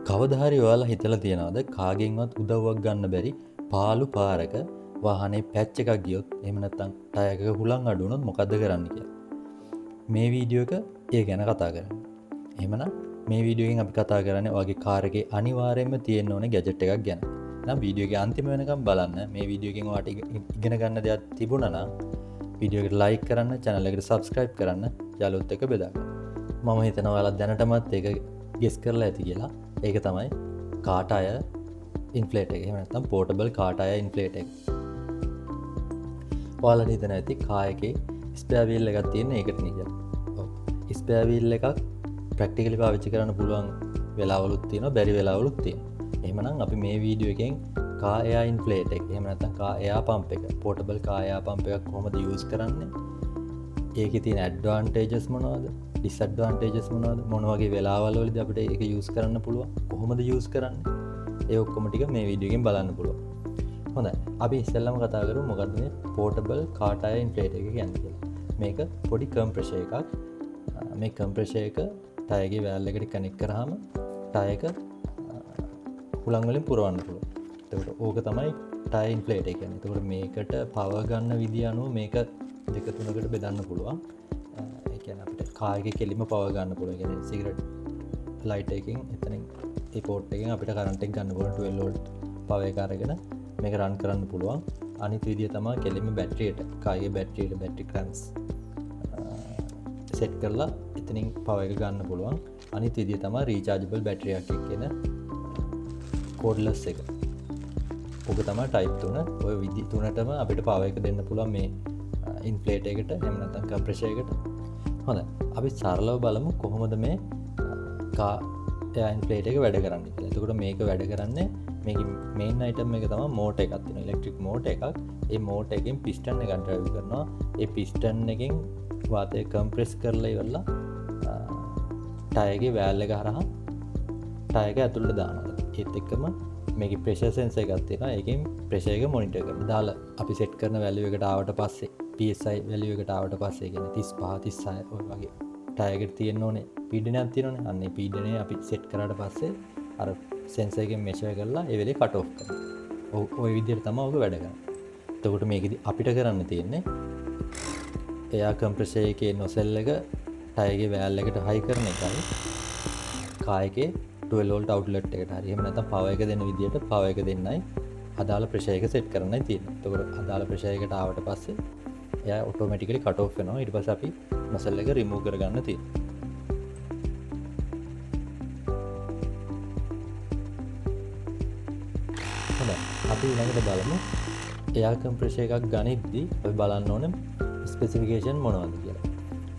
කවදහරි ඔයාලා හිතලා තියෙනවද කාගෙන්වත් උදව්වක් ගන්න බැරි පාළු පාරක වාහනේ පැච් එකක් ගියොත් එහෙම නැත්නම් ටයර් එක හුලං අඩු වුණොත් මොකද්ද කරන්න කියලා. මේ වීඩියෝ එක ඒ ගැන කතා කරන්නේ. එහෙමනම් මේ වීඩියෝ එකෙන් අපි කතා කරන්නේ ඔයාගේ කාර් එකේ අනිවාර්යයෙන්ම තියෙන්න ඕනේ ගැජට් එකක් ගැන. එහෙනම් වීඩියෝ එකේ අන්තිම වෙනකම් බලන්න. මේ වීඩියෝ එකෙන් ඔයාට ඉගෙන ගන්න දෙයක් තිබුණා නම් වීඩියෝ එකට ලයික් කරන්න, channel එකට subscribe කරන්න, යාළුවොත් එක්ක බෙදා ගන්න. මම හිතනවා ඔයාලා දැනටමත් ඒක ගෙස් කරලා ඇති කියලා. ඒක තමයි කාට අය ඉන්ෆ්ලේට් එක. එහෙම නැත්නම් පෝටබල් කාට අය ඉන්ෆ්ලේට් එක. ඔයාලා හිතන ඇති කාර් එකේ ස්පෙයා වීල් එකක් තියෙන එකට නේ කියලා. ඔව්. ස්පෙයා වීල් එකක් ප්‍රැක්ටිකලි පාවිච්චි කරන්න පුළුවන් වෙලාවලුත් තියෙනවා, බැරි වෙලාවලුත් තියෙනවා. එහෙමනම් අපි මේ වීඩියෝ එකෙන් කාර් එයා ඉන්ෆ්ලේට් එක, එහෙම නැත්නම් කාර් එයා පම්ප් එක, පෝටබල් කාර් එයා පම්ප් එකක් කොහොමද යූස් කරන්නේ? ඒකේ තියෙන ඇඩ්වාන්ටේජස් මොනවද? ඩිස්ඇඩ්වාන්ටේජස් මොනවද? මොන වගේ වෙලාවල් වලදී අපිට ඒක යූස් කරන්න පුළුවන්? කොහොමද යූස් කරන්නේ? ඒ ඔක්කොම ටික මේ වීඩියෝ එකෙන් බලන්න පුළුවන්. හොඳයි. අපි ඉස්සෙල්ලාම කතා කරමු මොකද්ද මේ පෝටබල් කාර් ටයර් ඉන්ෆ්ලේට් එක කියන්නේ කියලා. මේක පොඩි කම්ප්‍රෙෂර් එකක්. මේ කම්ප්‍රෙෂර් එක ටයර්ගේ වැල් එකට කනෙක්ට් කරාම ටයර් එක හුලං වලින් පුරවන්න පුළුවන්. එතකොට ඕක තමයි ටයර් ඉන්ෆ්ලේට් එක කියන්නේ. එතකොට මේකට පවර් ගන්න විදිය අනුව මේක දෙක තුනකට බෙදන්න පුළුවන්. ඒ කියන්නේ අපිට කාර් එකේ කෙලිම පවර් ගන්න පුළුවන්. ඒ කියන්නේ සිගරට් ලයිට් එකකින් එතනින් ඒ පෝට් එකෙන් අපිට කරන්ට් එක ගන්න පුළුවන් 12 වෝල්ට් පවර් එක අරගෙන මේක රන් කරන්න පුළුවන්. අනිත් විදිය තමයි කෙලිම බැටරියට කාර්ගේ බැටරියට බැටරි ක්‍රැම්ප්ස් සෙට් කරලා එතනින් පවර් එක ගන්න පුළුවන්. අනිත් විදිය තමයි රීචාර්ජබල් බැටරි එකක් කියන කෝඩ්ලස් එක. ඕක තමයි ටයිප් 3. ඔය විදි තුනටම අපිට පවර් එක දෙන්න පුළුවන් මේ ඉන්ෆ්ලේට් එකට, එහෙම නැත්නම් කම්ප්‍රෙෂර් එකට. හොඳයි. අපි සරලව බලමු කොහොමද මේ කාර් ඉන්ෆ්ලේට් එක වැඩ කරන්නේ කියලා. එතකොට මේක වැඩ කරන්නේ මේකේ මේන් අයිටම් එක තමයි මෝටර් එකක් තියෙනවා. ඉලෙක්ට්‍රික් මෝටර් එකක්. ඒ මෝටර් එකෙන් පිස්ටන් එකක් ඩ්‍රයිව් කරනවා. ඒ පිස්ටන් එකෙන් වාතය කම්ප්‍රෙස් කරලා ඉවරලා ටයර්ගේ වැල් එක හරහා ටයර් එක ඇතුළට දානවා. ඒත් එක්කම මේකේ ප්‍රෙෂර් සෙන්සර් එකක් තියෙනවා. ඒකෙන් ප්‍රෙෂර් එක මොනිටර් කරනවා. දාලා අපි සෙට් කරන වැලියු එකට ආවට පස්සේ PSI වැලියු එකට ආවට පස්සේ කියන්නේ 35 36 ඔය වගේ ටයර් එකට තියෙන්න ඕනේ පීඩනයක් තියෙනවනේ. අන්න ඒ පීඩනය අපි සෙට් කරාට පස්සේ අර සෙන්සර් එකෙන් මෙෂර් කරලා ඒ වෙලේ කට් ඔෆ් කරනවා. ඔය විදිහට තමයි ඔක වැඩ කරන්නේ. එතකොට මේකෙදි අපිට කරන්න තියෙන්නේ එයා කම්ප්‍රෙසර් එකේ නොසෙල් එක ටයර්ගේ වැල් එකට හයි කරන එකයි කාර් එකේ 12 වෝල්ට් අවුට්ලට් එකට හරි එහෙම නැත්නම් පවර් එක දෙන විදිහට පවර් එක දෙන්නයි අදාළ ප්‍රෙෂර් එක සෙට් කරන්නයි තියෙන්නේ. එතකොට අදාළ ප්‍රෙෂර් එකට ආවට පස්සේ එයා ඔටෝමැටිකලි කට් ඔෆ් වෙනවා. ඊට පස්සේ අපි නොසෙල් එක රිමූව් කරගන්න තියෙනවා. හොඳයි. අපි ඊළඟට බලමු එයා කම්ප්‍රෙෂර් එකක් ගනිද්දි අපි බලන්න ඕනේ ස්පෙસિෆිකේෂන් මොනවද කියලා.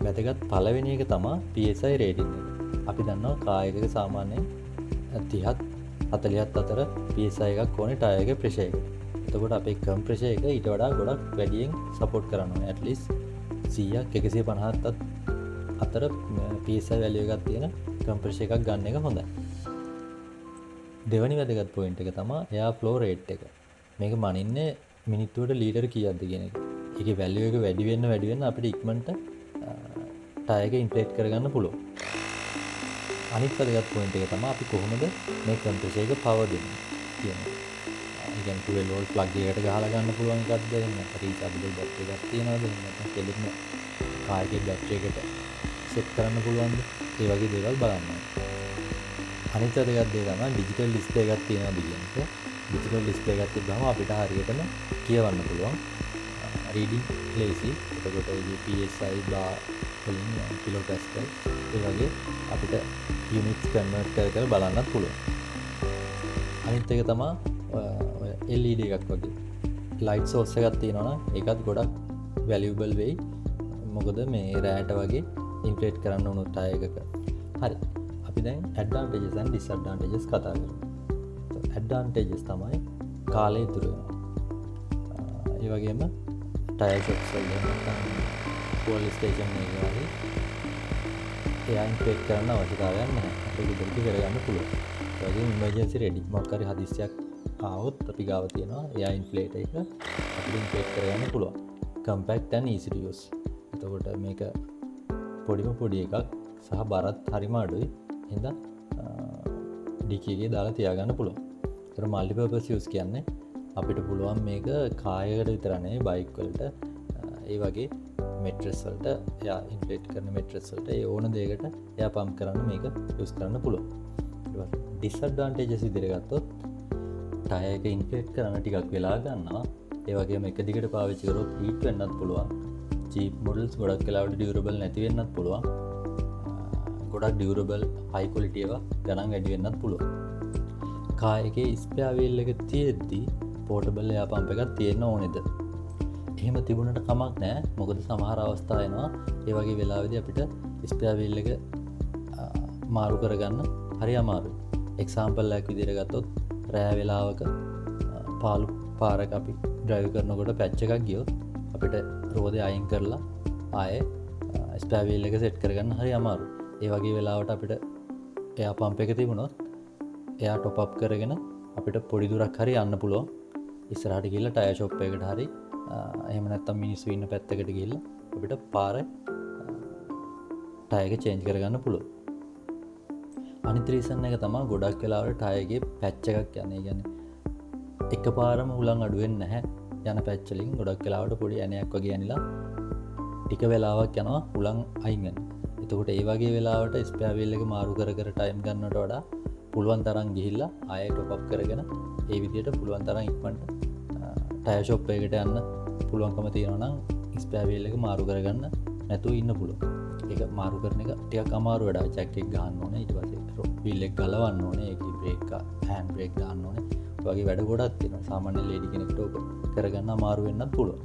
වැදගත් පළවෙනි එක තමයි PSI රේටින් එක. අපි දන්නවා කාර් එකක සාමාන්‍යයෙන් 30ත් 40ත් අතර PSI එකක් ඕනේ ටයර් එකේ ප්‍රෙෂර් එක. එතකොට අපේ කම්ප්‍රෙෂර් එක ඊට වඩා ගොඩක් වැඩියෙන් සපෝට් කරන්න ඕනේ. at least 100ක් 150ත් අතර PSI වැලියු එකක් තියෙන කම්ප්‍රෙෂර් එකක් ගන්න එක හොඳයි. දෙවැනි වැදගත් පොයින්ට් එක තමයි එයා ෆ්ලෝ රේට් එක. මේක මනින්නේ මිනිත්තුවට ලීටර් කීයක්ද කියන එක. ඒකේ වැලියු එක වැඩි වෙන්න අපිට ඉක්මනට ටයර් එක ඉන්ෆ්ලේට් කරගන්න පුළුවන්. අනිත් වැදගත් පොයින්ට් එක තමයි අපි කොහොමද මේ කම්ප්‍රෙසර් එක පවර් දෙන්නේ කියන්නේ. ඒ කියන්නේ 12 වෝල්ට් ප්ලග් එකකට ගහලා ගන්න පුළුවන් එකක්ද, එහෙම නැත්නම් රීචාර්ජබල් බැටරි එකක් තියනවද, එහෙම නැත්නම් කෙලින්ම කාර් එකේ බැටරි එකට සෙට් කරන්න පුළුවන්ද? ඒ වගේ දේවල් බලන්න ඕනේ. අනිත් වැදගත් දේ තමයි ඩිජිටල් ඩිස්ප්ලේ එකක් තියෙනවද කියන එක. ඩිජිටල් ඩිස්ප්ලේ එකක් තිබ්බම අපිට හරියටම කියවන්න පුළුවන්. රීඩින් ලේසි. එතකොට ඒ PSI bar වලින් කිලෝ පැස්කල් ඒ වගේ අපිට යුනිට්ස් කන්වර්ට් කරලා බලන්නත් පුළුවන්. අනිත් එක තමයි ඔය LED එකක් වගේ ලයිට් සෝස් එකක් තියෙනවා නම් ඒකත් ගොඩක් වැලියබල් වෙයි. මොකද මේ රෑට වගේ ඉන්ෆ්ලේට් කරන්න උණු ටයර් එකක. හරි. අපි දැන් ඇඩ්වාන්ටේජස් and ඩිස්ඇඩ්වාන්ටේජස් කතා කරමු. ඇඩ්වාන්ටේජස් තමයි කාලය ඉතුරු වෙනවා. ඒ වගේම ටයර් ෂොප්ස් වල නැත්නම් පොලිස් ස්ටේෂන් එකේ වගේ එයා ඉන්ෆ්ලේට් කරන්න අවශ්‍යතාවයක් නැහැ. අපේ ගෙදරදී කරගන්න පුළුවන්. ඒ වගේම ඉමර්ජන්සි රෙඩි මොකක් හරි හදිස්සියක් ආවොත් අපි ගාව තියෙනවා එයා ඉන්ෆ්ලේට් එක අපිට ඉන්ෆ්ලේට් කරගන්න පුළුවන්. compact and easy to use. එතකොට මේක පොඩිම පොඩි එකක් සහ බරත් හරිම අඩුයි. එහෙනම් ඩිකගේ දාලා තියාගන්න පුළුවන්. තර මල්ලිපර්පස් යස් කියන්නේ අපිට පුළුවන් මේක කායකට විතරනේ බයික්වලට ඒ වගේ මෙට්‍රස්වල්ට යා ඉන්පලේට් කරන මෙට්‍රස්වල්ට ඒ ඕන දේකට යා පම් කරන්න මේක යස් කරන්න පුළුවන්. ඩිස්අඩ්වාන්ටේජස් ඉදිරිගත්තොත් ටයක ඉන්පලේට් කරන්න ටිකක් වෙලා ගන්නවා. ඒවගේ එක දිගට පාවිච්චකරොත් ඊට වෙන්නත් පුළුවන්. චීප් මොඩල්ස් ගොඩක් කලාවට ඩියවරබල් නැතිවෙන්නත් පුළුවන්. ගොඩක් ඩියවරබල් හයිකොලිටියව ගණන් වැඩිවෙන්නත් පුළුවන්. කායක ස්පයාවේල් එක තියෙද්දී පෝටබල් යා පම්ප එකක් තියෙන්න ඕනෙද. එහෙම තිබුණට කමක් නෑ. මොකද සමහර අවස්ථායනවා ඒවගේ වෙලාවෙද අපිට ස්පයාවේල් එක මාරු කරගන්න හරි අමාරු. එක්සාම්පල්ලයක් විදිරගත්තොත් රෑ වෙලාවක පාලු පාරක අපි ඩ්‍රයිව් කරනකොට පැච්ච එකක් ගියොත් අපිට රෝධය අයින් කරලා ආය ස්පෑවේල් එක සෙට් කරගන්න හරි අමාරු. ඒ වගේ වෙලාවට අපිට එයා පම්ප එක තිබුණොත් එයා ටොප් කරගෙන අපිට පොඩිදුරක් හරි යන්න පුළුවන්. ඉස්සරහට ගිහිල්ලා ටයර් ෂොප් එකකට හරි එහෙම නැත්නම් මිනිස්සු ඉන්න පැත්තකට ගිහිල්ලා අපිට පාර ටයර් එක චේන්ජ් කරගන්න පුළුවන්. අනිත් රීසන් එක තමයි ගොඩක් වෙලාවට ටයර්ගේ පැච් එකක් යන්නේ. කියන්නේ එක පාරම හුලං අඩුවෙන් නැහැ. යන පැච්චලින් ගොඩක් වෙලාවට පොඩි ඇනයක් වගේ ඇනිලා ටික වෙලාවක් යනවා හුලං අයින්ගන්න. එතකොට ඒ වගේ වෙලාවට ස්පෑවේල් එක මාරු කර ටයිම් ගන්නට වඩා පුළුවන් තරම් ගිහිල්ලා ආයෙ ටොප් කරගෙන ඒ විදිහට පුළුවන් තරම් ඉක්මනට ටයර් ෂොප් එකකට යන්න පුළුවන්කම තියෙනවා නම් ස්පෑවේල් එක මාරු කරගන්න නැතුව ඉන්න පුළුවන්. ඒක මාරු කරන එක ටිකක් අමාරු වැඩක්. ජැක් එක ගන්න ඕනේ, ඊට පස්සේ වීල් එක ගලවන්න ඕනේ, ඒකේ බ්‍රේක් හෑන්ඩ් බ්‍රේක් දාන්න ඕනේ. වගේ වැඩ ගොඩක් තියෙනවා. සාමාන්‍ය ලේඩි කෙනෙක්ට ඕක කරගන්න අමාරු වෙන්නත් පුළුවන්.